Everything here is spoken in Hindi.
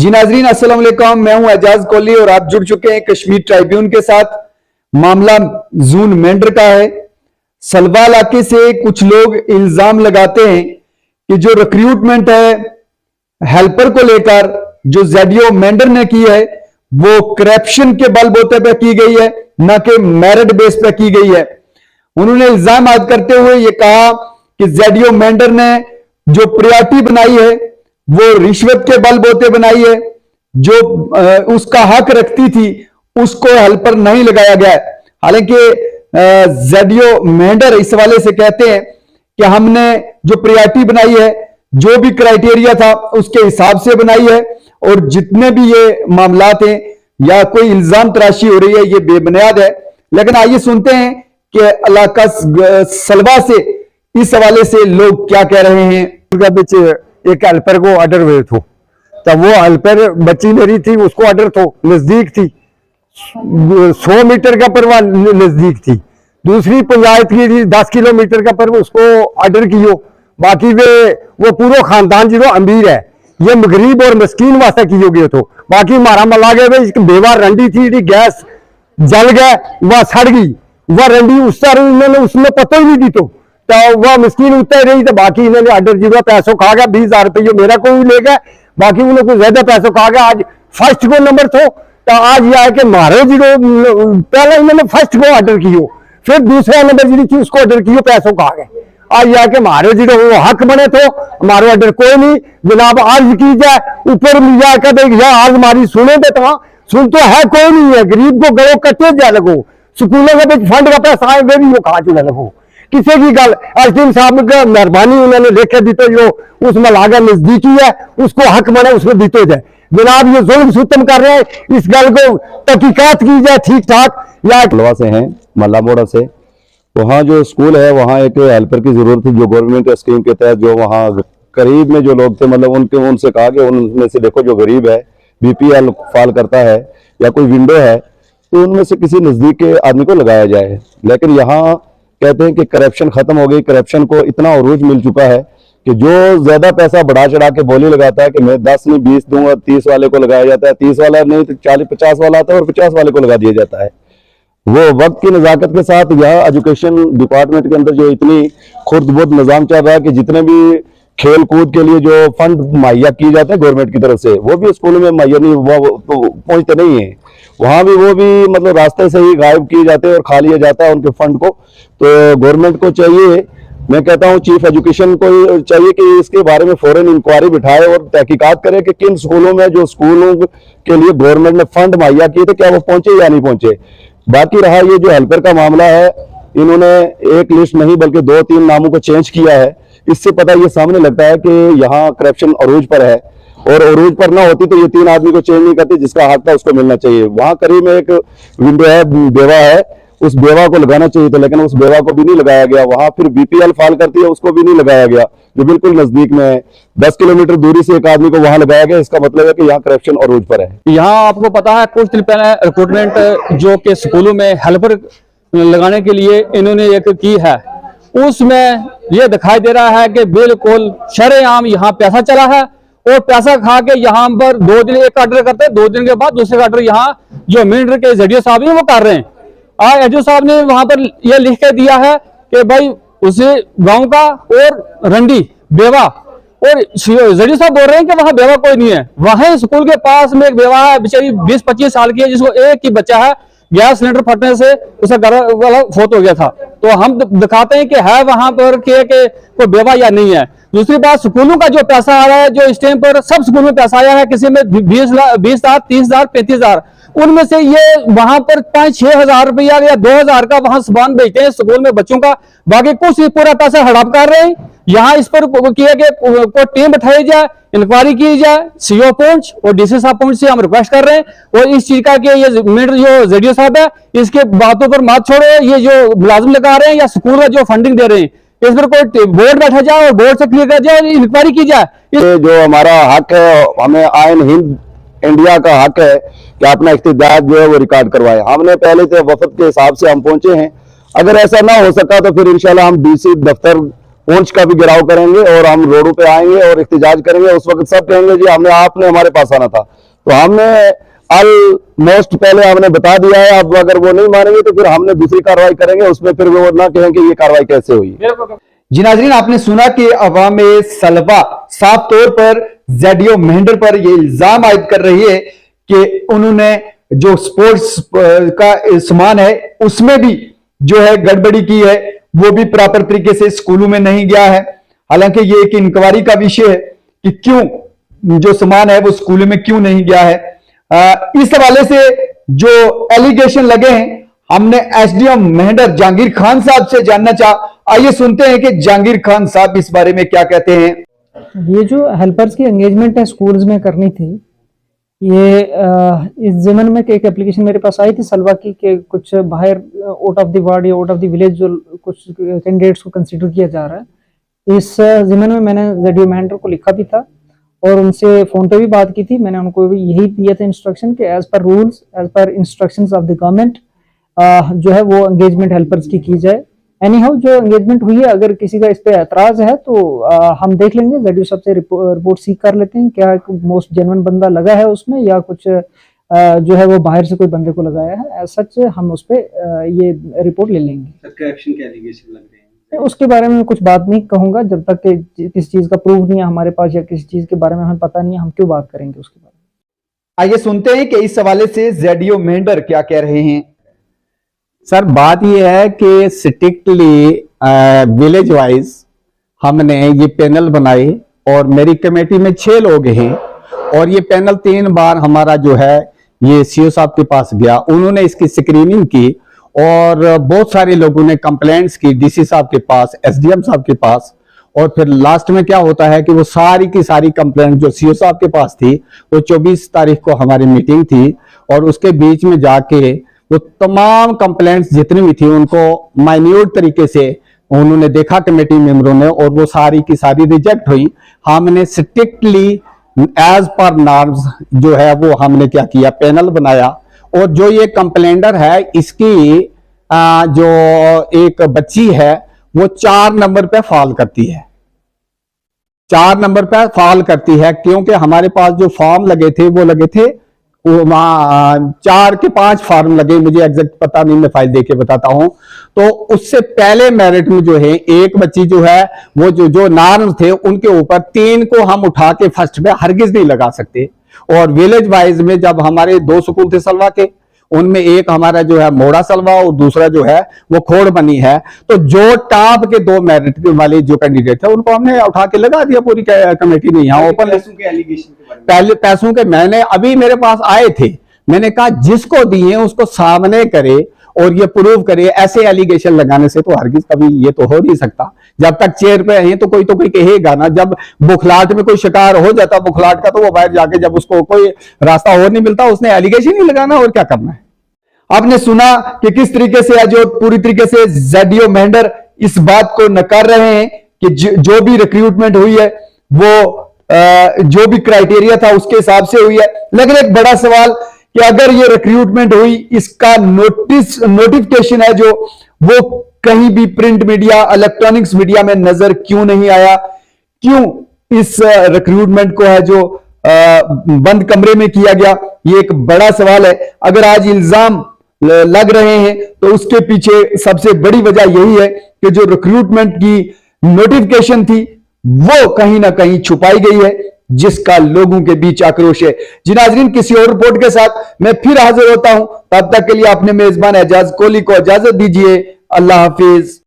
जी नाजरीन अस्सलाम वालेकुम, मैं हूं एजाज कोहली और आप जुड़ चुके हैं कश्मीर ट्राइब्यून के साथ। मामला जून मेंढर का है। सलवा इलाके से कुछ लोग इल्जाम लगाते हैं कि जो रिक्रूटमेंट है हेल्पर को लेकर जो जेडीओ मेंढर ने की है वो करप्शन के बलबूते पे की गई है, न कि मेरिट बेस पे की गई है। उन्होंने इल्जाम आयद करते हुए ये कहा कि जेडीओ मेंढर ने जो प्रायोरिटी बनाई है वो रिश्वत के बलबूते बनाई है, जो उसका हक रखती थी उसको हेल्पर नहीं लगाया गया है। हालांकि जेडीओ मेंढर इस हवाले से कहते हैं कि हमने जो प्रायोरिटी बनाई है जो भी क्राइटेरिया था उसके हिसाब से बनाई है और जितने भी ये मामलात हैं या कोई इल्जाम तराशी हो रही है ये बेबुनियाद है। लेकिन आइए सुनते हैं कि इलाका सलवा से इस हवाले से लोग क्या कह रहे हैं। एक हेल्पर को ऑर्डर हुए थे, तब वो हेल्पर बच्ची मेरी थी, उसको ऑर्डर तो नजदीक थी, 100 मीटर का पर नजदीक थी। दूसरी पंचायत की थी 10 किलोमीटर का, पर उसको ऑर्डर कियो। बाकी वो पूरा खानदान जो अमीर है, ये गरीब और मस्कीन वास्ते किए गए तो। बाकी हमारा मला गए बेवा रंडी थी, गैस जल गए, वह सड़ गई। वह रंडी उस तरह इन्होंने उसमें पता ही नहीं दी तो वह मस्कीन उतर रही। तो बाकी इन्होंने ऑर्डर जो पैसों खा गया, 20,000 रुपये मेरा कोई ले गया, बाकी उन्होंने कुछ ज्यादा पैसों खा गया। आज फर्स्ट को नंबर थो तो आज ये आके मारो जो पहले इन्होंने फर्स्ट को ऑर्डर कियो, फिर दूसरा नंबर जी थी उसको ऑर्डर कियो, पैसों खा गए। आज ये आके मारो जो वो हक बने तो हमारो ऑर्डर कोई नहीं जनाब। अर्ज की जाए ऊपर मिल जाए आज हमारी सुने तो वहां सुन तो है कोई नहीं है। गरीब को गलो कटे जा लगो, स्कूलों के फंड का पैसा आए वे भी वो खा चुके लगो। किसी की गल एसडीएम साहब का मेहरबानी उन्होंने लिखे दी तो जो उसमें लागा नजदीकी है उसको हक बने उसको दीते जाए। जनाब ये जुल्म सुतम कर रहे हैं, इस गल को तहकीकात की जाए ठीक ठाक। या सलवा से हैं, मल्ला मोड़ा से। वहाँ जो स्कूल है वहाँ एक हेल्पर की जरूरत थी जो गवर्नमेंट स्कीम के तहत जो वहाँ करीब में जो लोग थे, मतलब उनसे कहा कि उनमें से देखो जो गरीब है, बीपीएल फाल करता है या कोई विंडो है, तो उनमें से किसी नजदीक के आदमी को लगाया जाए। लेकिन यहाँ कहते हैं कि करप्शन खत्म हो गई। करप्शन को इतना उरूज मिल चुका है कि जो ज्यादा पैसा बढ़ा चढ़ा के बोली लगाता है कि मैं 10 नहीं 20 दूंगा, 30 वाले को लगाया जाता है, 30 वाला नहीं तो 40-50 वाला आता है और 50 वाले को लगा दिया जाता है। वो वक्त की नजाकत के साथ यह एजुकेशन डिपार्टमेंट के अंदर जो इतनी खुर्द-बुर्द निजाम चल रहा है कि जितने भी खेल कूद के लिए जो फंड मुहैया किए जाते हैं गवर्नमेंट की तरफ से वो भी स्कूलों में मुहैया नहीं पहुंचते नहीं है। वहां भी वो भी मतलब रास्ते से ही गायब किए जाते हैं और खा लिया जाता है उनके फंड को। तो गवर्नमेंट को चाहिए, मैं कहता हूं चीफ एजुकेशन को चाहिए कि इसके बारे में फौरन इंक्वायरी बिठाए और तहकीकात करे कि किन स्कूलों में जो स्कूलों के लिए गवर्नमेंट ने फंड मुहैया किए थे क्या वो पहुंचे या नहीं पहुंचे। बाकी रहा ये जो हेल्पर का मामला है, इन्होंने एक लिस्ट नहीं बल्कि 2-3 नामों को चेंज किया है। इससे पता ये सामने लगता है कि यहाँ करप्शन अरूज पर है और अरूज पर ना होती तो ये 3 आदमी को चेंज नहीं करते, जिसका हक था उसको मिलना चाहिए। वहां करीब में एक विंडो है, बेवा है, उस बेवा को लगाना चाहिए था लेकिन उस बेवा को भी नहीं लगाया गया। वहां फिर बीपीएल फाल करती है उसको भी नहीं लगाया गया जो बिल्कुल नजदीक में है। 10 किलोमीटर दूरी से एक आदमी को वहां लगाया गया। इसका मतलब है कि यहाँ करप्शन अरूज पर है। यहाँ आपको पता है कुछ दिन पहले रिक्रूटमेंट जो कि स्कूलों में हेल्पर लगाने के लिए इन्होंने एक की है, उसमें यह दिखाई दे रहा है कि बिल्कुल शरेआम यहाँ पैसा चला है और पैसा खा के यहाँ पर 2 दिन एक ऑर्डर करते हैं, 2 दिन के बाद दूसरे ऑर्डर यहाँ जो मेंढर के जेडीओ साहब हैं वो कर रहे हैं। और एडीओ साहब ने वहां पर यह लिख के दिया है कि भाई उसे गांव का और रंडी बेवा, और जेडीओ साहब बोल रहे हैं कि वहां बेवा कोई नहीं है। वहां स्कूल के पास में एक बेवा है बेचारी 20-25 साल की है जिसको एक ही बच्चा है, गैस सिलेंडर फटने से उसका घर वाला फोत हो गया था। तो हम दिखाते हैं कि है वहां पर कोई बेवा या नहीं है। दूसरी बात स्कूलों का जो पैसा आ रहा है, जो इस टाइम पर सब स्कूल में पैसा आया है, किसी में 20,000, 30,000, 35,000, उनमें से ये वहां पर 5-6 हजार रुपया या 2,000 का वहां सामान बेचते हैं स्कूल में बच्चों का, बाकी कुछ पूरा पैसा हड़प कर रहे हैं। यहाँ इस पर किया कि कोई टीम बैठाई जाए, इंक्वायरी की जाए, सीओ पहुंच और डीसी साहब पहुंच से हम रिक्वेस्ट कर रहे हैं। और इस चीज का कि ये मेंढर जो जेडीओ साहब है इसके बातों पर मत छोड़ो, ये जो मुलाजिम लगा रहे हैं या स्कूल का जो फंडिंग दे रहे हैं इस पर कोई बोर्ड बैठा जाए और बोर्ड से क्लियर कर जाए, इंक्वायरी की जाए। जो हमारा हक है, हमें आयन हिंद इंडिया का हक है कि अपना इख्तियार जो है वो रिकॉर्ड करवाए। हमने पहले तो वफद के हिसाब से हम पहुंचे हैं, अगर ऐसा ना हो सका तो फिर इंशाल्लाह हम डीसी दफ्तर पूंछ का भी गिराव करेंगे और हम रोडों पे आएंगे और एहतजाज करेंगे। उस वक्त सब कहेंगे जी हमने आपने हमारे पास आना था। तो हमने ऑलमोस्ट पहले हमने बता दिया है, अब अगर वो नहीं मानेंगे तो फिर हमने दूसरी कार्रवाई करेंगे, उसमें फिर वो ना कहें कि ये कार्रवाई कैसे हुई। जी नाजरीन, आपने सुना कि अवाम सलवा साफ तौर पर जेडीओ मेंढर पर यह इल्जाम आयद कर रही है कि उन्होंने जो स्पोर्ट्स का सामान है उसमें भी जो है गड़बड़ी की है, वो भी प्रॉपर तरीके से स्कूलों में नहीं गया है। हालांकि ये एक इंक्वायरी का विषय है कि क्यों जो सामान है वो स्कूलों में क्यों नहीं गया है। इस हवाले से जो एलिगेशन लगे हैं, हमने एसडीएम मेंढर जहांगीर खान साहब से जानना चाहा। आइए सुनते हैं कि जहांगीर खान साहब इस बारे में क्या कहते हैं। ये जो हेल्पर्स की एंगेजमेंट है स्कूल्स में करनी थी, ये इस ज़मन में एक एप्लीकेशन मेरे पास आई थी सलवा की कि कुछ बाहर आउट ऑफ द वार्ड या आउट ऑफ द विलेज जो कुछ कैंडिडेट्स को कंसीडर किया जा रहा है। इस ज़मन में मैंने जेडीओ मेंढर को लिखा भी था और उनसे फ़ोन पे भी बात की थी। मैंने उनको भी यही दिया था इंस्ट्रक्शन कि as per rules, as per instructions of the government जो है वो एंगेजमेंट हेल्पर्स की जाए। एनी हाउ जो एंगेजमेंट हुई है, अगर किसी का इस पे एतराज है तो हम देख लेंगे, जेडीओ साहब से रिपोर्ट सीख कर लेते हैं क्या मोस्ट जेन्युइन बंदा लगा है उसमें या कुछ जो है वो बाहर से कोई बंदे को लगाया है। सच हम उस पे ये रिपोर्ट ले लेंगे। एक्शन के एलिगेशन लग रहे हैं, उसके बारे में कुछ बात नहीं कहूंगा जब तक कि किसी चीज का प्रूफ नहीं है हमारे पास या किसी चीज के बारे में हमें पता नहीं है, हम क्यों बात करेंगे उसके बारे में। आइए सुनते हैं कि इस हवाले से जेडीओ मेंढर क्या कह रहे हैं। सर बात यह है कि स्ट्रिक्टली विलेज वाइज हमने ये पैनल बनाए और मेरी कमेटी में 6 लोग हैं और ये पैनल 3 बार हमारा जो है ये सीओ साहब के पास गया, उन्होंने इसकी स्क्रीनिंग की और बहुत सारे लोगों ने कंप्लेंट्स की डीसी साहब के पास, एसडीएम साहब के पास। और फिर लास्ट में क्या होता है कि वो सारी की सारी कंप्लेंट जो सीओ साहब के पास थी वो 24 तारीख को हमारी मीटिंग थी और उसके बीच में जाके वो तमाम कंप्लेंट्स जितनी भी थी उनको माइन्यूट तरीके से उन्होंने देखा कमेटी मेंबरों ने और वो सारी की सारी रिजेक्ट हुई। हमने स्ट्रिक्टली एज पर नॉर्म्स जो है वो हमने क्या किया, पैनल बनाया। और जो ये कंप्लेंडर है इसकी जो एक बच्ची है वो 4 नंबर पे फॉल करती है, 4 नंबर पे फॉल करती है क्योंकि हमारे पास जो फॉर्म लगे थे वो लगे थे वो 4 के 5 फॉर्म लगे, मुझे एग्जैक्ट पता नहीं, मैं फाइल देके बताता हूं। तो उससे पहले मेरिट में जो है एक बच्ची जो है वो जो नॉर्म थे उनके ऊपर 3 को हम उठा के फर्स्ट पे हरगिज नहीं लगा सकते। और विलेज वाइज में जब हमारे 2 स्कूल थे सलवा के, उनमें एक हमारा जो है मोड़ा सलवा और दूसरा जो है वो खोड़ बनी है, तो जो टॉप के 2 मेरिट वाले जो कैंडिडेट थे उनको हमने उठा के लगा दिया पूरी कमेटी ने। यहाँ ओपन पहले पैसों के मैंने अभी मेरे पास आए थे, मैंने कहा जिसको दिए उसको सामने करे और ये प्रूव करे। ऐसे एलिगेशन लगाने से तो हरगिज कभी ये तो हो नहीं सकता। जब तक चेयर पे हैं तो कोई कहेगा ना। जब बुखलाहट में कोई शिकार हो जाता बुखलाहट का तो वो बाहर जाके जब उसको कोई रास्ता और नहीं मिलता उसने एलिगेशन ही लगाना और क्या करना है। आपने सुना कि किस तरीके से आज पूरी तरीके से जेडीओ मेंढर इस बात को नकार रहे हैं कि जो भी रिक्रूटमेंट हुई है वो जो भी क्राइटेरिया था उसके हिसाब से हुई है। लेकिन एक बड़ा सवाल कि अगर ये रिक्रूटमेंट हुई, इसका नोटिफिकेशन है जो वो कहीं भी प्रिंट मीडिया, इलेक्ट्रॉनिक्स मीडिया में नजर क्यों नहीं आया? क्यों इस रिक्रूटमेंट को है जो बंद कमरे में किया गया? ये एक बड़ा सवाल है। अगर आज इल्जाम लग रहे हैं तो उसके पीछे सबसे बड़ी वजह यही है कि जो रिक्रूटमेंट की नोटिफिकेशन थी वो कहीं ना कहीं छुपाई गई है, जिसका लोगों के बीच आक्रोश है। जी नाजरीन, किसी और रिपोर्ट के साथ मैं फिर हाजिर होता हूं। तब तक के लिए अपने मेजबान एजाज कोहली को इजाजत दीजिए। अल्लाह हाफिज।